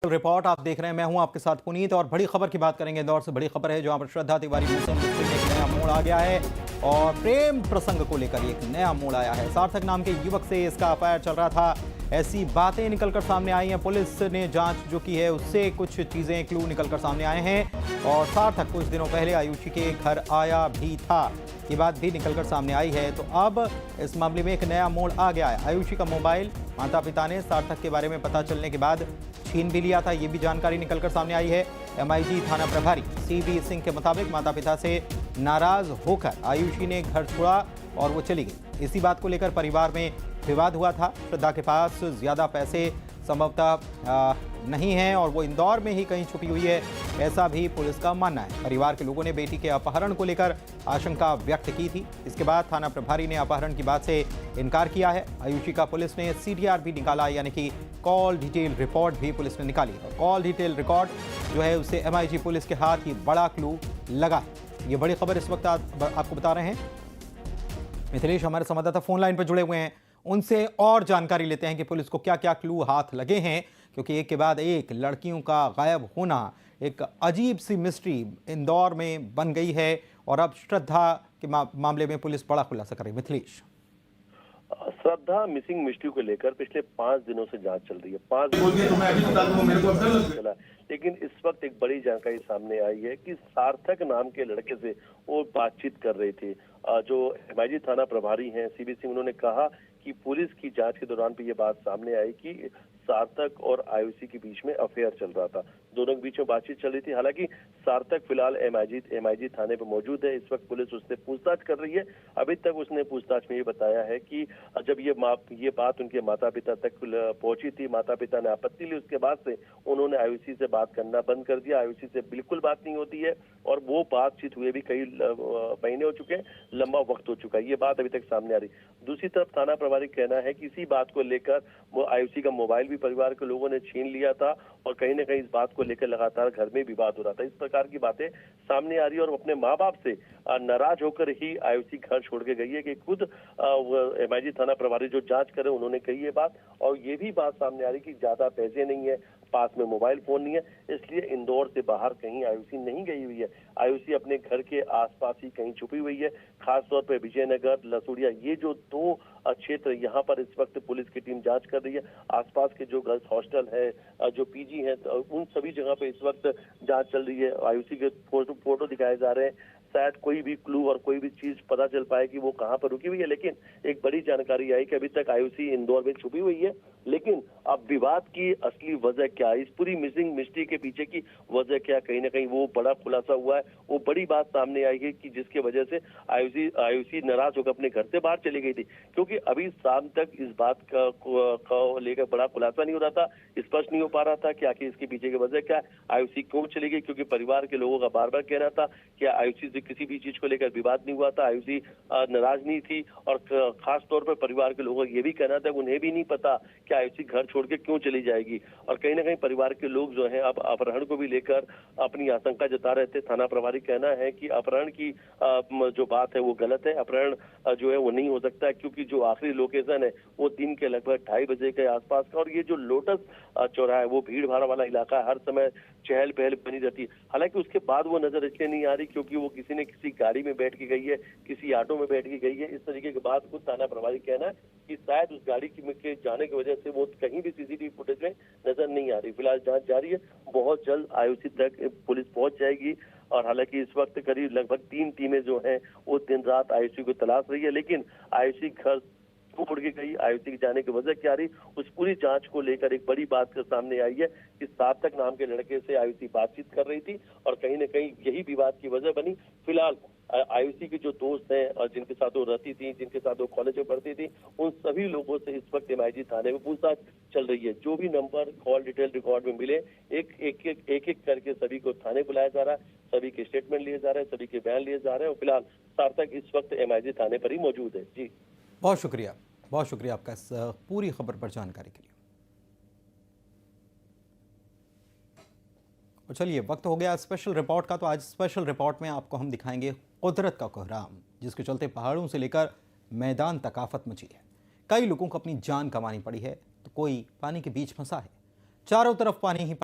Report आप देख रहे हैं। मैं हूं आपके साथ पुनीत और बड़ी खबर की बात करेंगे। इंदौर से बड़ी खबर है जहां पर श्रद्धा तिवारी मुस्लिम में एक नया मोड़ आ गया है और प्रेम प्रसंग को लेकर एक नया मोड़ आया है। सार्थक नाम के युवक से इसका अफेयर चल रहा था, ऐसी बातें निकलकर सामने आई हैं। पुलिस ने जांच जो की है उससे कुछ चीजें क्लू निकलकर सामने आए हैं और सार्थक कुछ दिनों पहले आयुषी के घर आया भी था, ये बात भी निकलकर सामने आई है। तो अब इस मामले में एक नया मोड़ आ गया है। आयुषी का मोबाइल माता पिता ने सार्थक के बारे में पता चलने के बाद छीन भी लिया था, ये भी जानकारी निकलकर सामने आई है। एमआईजी थाना प्रभारी सीबी सिंह के मुताबिक माता पिता से नाराज होकर आयुषी ने घर छोड़ा और वो चली गई। इसी बात को लेकर परिवार में विवाद हुआ था। श्रद्धा के पास ज्यादा पैसे संभवतः नहीं है और वो इंदौर में ही कहीं छुपी हुई है, ऐसा भी पुलिस का मानना है। परिवार के लोगों ने बेटी के अपहरण को लेकर आशंका व्यक्त की थी। इसके बाद थाना प्रभारी ने अपहरण की बात से इनकार किया है। आयुषी का पुलिस ने सीडीआर भी निकाला, यानी कि कॉल डिटेल रिकॉर्ड भी पुलिस ने निकाली। और कॉल डिटेल रिकॉर्ड जो है उससे एमआईजी पुलिस के हाथ ही बड़ा क्लू लगा है। ये बड़ी खबर इस वक्त आपको बता रहे हैं। मिथिलेश हमारे संवाददाता फोन लाइन पर जुड़े हुए हैं, उनसे और जानकारी लेते हैं कि पुलिस को क्या क्या क्लू हाथ लगे हैं, क्योंकि एक के बाद एक लड़कियों का गायब होना एक अजीब सी मिस्ट्री इंदौर में बन गई है और अब श्रद्धा के मामले में पुलिस बड़ा खुलासा कर रही है। मिथिलेश, श्रद्धा मिसिंग मिस्ट्री को लेकर पिछले 5 दिनों से जांच चल रही है। 5 दिनों चला, लेकिन इस वक्त एक बड़ी जानकारी सामने आई है कि सार्थक नाम के लड़के से वो बातचीत कर रहे थे। जो एमआईजी थाना प्रभारी हैं सीबी सिंह, उन्होंने कहा कि पुलिस की जांच के दौरान भी ये बात सामने आई कि सार्थक और आयुषी के बीच में अफेयर चल रहा था, दोनों के बीच में बातचीत चल रही थी। हालांकि सार्थक फिलहाल एमआईजी थाने पर मौजूद है। इस वक्त पुलिस उससे पूछताछ कर रही है। अभी तक उसने पूछताछ में ये बताया है कि जब ये बात उनके माता पिता तक पहुंची थी, माता पिता ने आपत्ति ली, उसके बाद से उन्होंने आयुषी से बात करना बंद कर दिया। आयुषी से बिल्कुल बात नहीं होती है और वो बातचीत हुए भी कई महीने हो चुके हैं, लंबा वक्त हो चुका है। ये बात अभी तक सामने आ रही। दूसरी तरफ थाना प्रभारी कहना है कि इसी बात को लेकर वो आयुषी का मोबाइल भी परिवार के लोगों ने छीन लिया था और कहीं ना कहीं इस बात को लेकर लगातार घर में विवाद हो रहा था। इस प्रकार की बातें सामने आ रही है और अपने माँ बाप से नाराज होकर ही आयुषी घर छोड़ के गई है कि खुद एमआईजी थाना प्रभारी जो जांच करे उन्होंने कही ये बात। और ये भी बात सामने आ रही कि ज्यादा पैसे नहीं है, पास में मोबाइल फोन नहीं है, इसलिए इंदौर से बाहर कहीं आयुषी नहीं गई हुई है। आयुषी अपने घर के आसपास ही कहीं छुपी हुई है। खासतौर पर विजयनगर, लसूड़िया, ये जो 2 क्षेत्र यहाँ पर इस वक्त पुलिस की टीम जांच कर रही है। आसपास के जो गर्ल्स हॉस्टल है, जो पीजी है, उन सभी जगह पे इस वक्त जांच चल रही है। आयुषी के फोटो दिखाए जा रहे हैं। शायद कोई भी क्लू और कोई भी चीज पता चल पाए कि वो कहाँ पर रुकी हुई है। लेकिन एक बड़ी जानकारी आई कि अभी तक आयुषी इंदौर में छुपी हुई है। लेकिन अब विवाद की असली वजह क्या है, इस पूरी मिसिंग मिस्ट्री के पीछे की वजह क्या, कहीं ना कहीं वो बड़ा खुलासा हुआ है। वो बड़ी बात सामने आई है कि जिसकी वजह से आयुषी नाराज होकर अपने घर से बाहर चली गई थी, क्योंकि अभी शाम तक इस बात का लेकर बड़ा खुलासा नहीं हो रहा था, स्पष्ट नहीं हो पा रहा था कि आखिर इसके पीछे की वजह क्या है, आयुषी क्यों चली गई। क्योंकि परिवार के लोगों का बार बार कहना था कि आयुषी से किसी भी चीज को लेकर विवाद नहीं हुआ था, आयुषी नाराज नहीं थी। और खास तौर पर परिवार के लोगों का ये भी कहना था, उन्हें भी नहीं पता कि आयुषी घर छोड़ के क्यों चली जाएगी। और कहीं ना कहीं परिवार के लोग जो हैं अब अपहरण को भी लेकर अपनी आशंका जता रहे थे। थाना प्रभारी कहना है कि अपहरण की जो बात है वो गलत है। अपहरण जो है वो नहीं हो सकता है, क्योंकि जो आखिरी लोकेशन है वो दिन के लगभग 2:30 बजे के आसपास का, और ये जो लोटस चौराहा है वो भीड़ भाड़ वाला इलाका है, हर समय चहल पहल बनी रहती है। हालांकि उसके बाद वो नजर इसलिए नहीं आ रही क्योंकि वो किसी ने किसी गाड़ी में बैठ के गई है, किसी ऑटो में बैठ के गई है। इस तरीके की बात खुद थाना प्रभारी कहना है कि शायद उस गाड़ी के जाने की वजह से वो कहीं भी सीसीटीवी फुटेज में नजर नहीं आ रही। फिलहाल जांच जारी है, बहुत जल्द आयुषी तक पुलिस पहुंच जाएगी। और हालांकि इस वक्त करीब लगभग 3 टीमें जो हैं वो दिन रात आयुषी को तलाश रही है। लेकिन आयुषी घर उड़ के गई, आयुषी के जाने की वजह क्या रही, उस पूरी जांच को लेकर एक बड़ी बात सामने आई है कि सार्थक नाम के लड़के से आयुषी बातचीत कर रही थी और कहीं न कहीं यही विवाद की वजह बनी। फिलहाल आयुषी के जो दोस्त हैं और जिनके साथ वो रहती थी, जिनके साथ वो कॉलेज में पढ़ती थी, उन सभी लोगों से इस वक्त एमआईजी थाने में पूछताछ चल रही है। जो भी नंबर कॉल डिटेल रिकॉर्ड में मिले, एक करके सभी को थाने बुलाया जा रहा है, सभी के स्टेटमेंट लिए जा रहे हैं, सभी के बयान लिए जा रहे हैं। और फिलहाल सार्थक इस वक्त एमआईजी थाने पर ही मौजूद है। जी, बहुत शुक्रिया आपका इस पूरी खबर पर जानकारी के लिए। और चलिए, वक्त हो गया स्पेशल रिपोर्ट का। तो आज स्पेशल रिपोर्ट में आपको हम दिखाएंगे कुदरत का कोहराम, जिसके चलते पहाड़ों से लेकर मैदान तक आफत मची है। कई लोगों को अपनी जान गंवानी पड़ी है, तो कोई पानी के बीच फंसा है। चारों तरफ पानी ही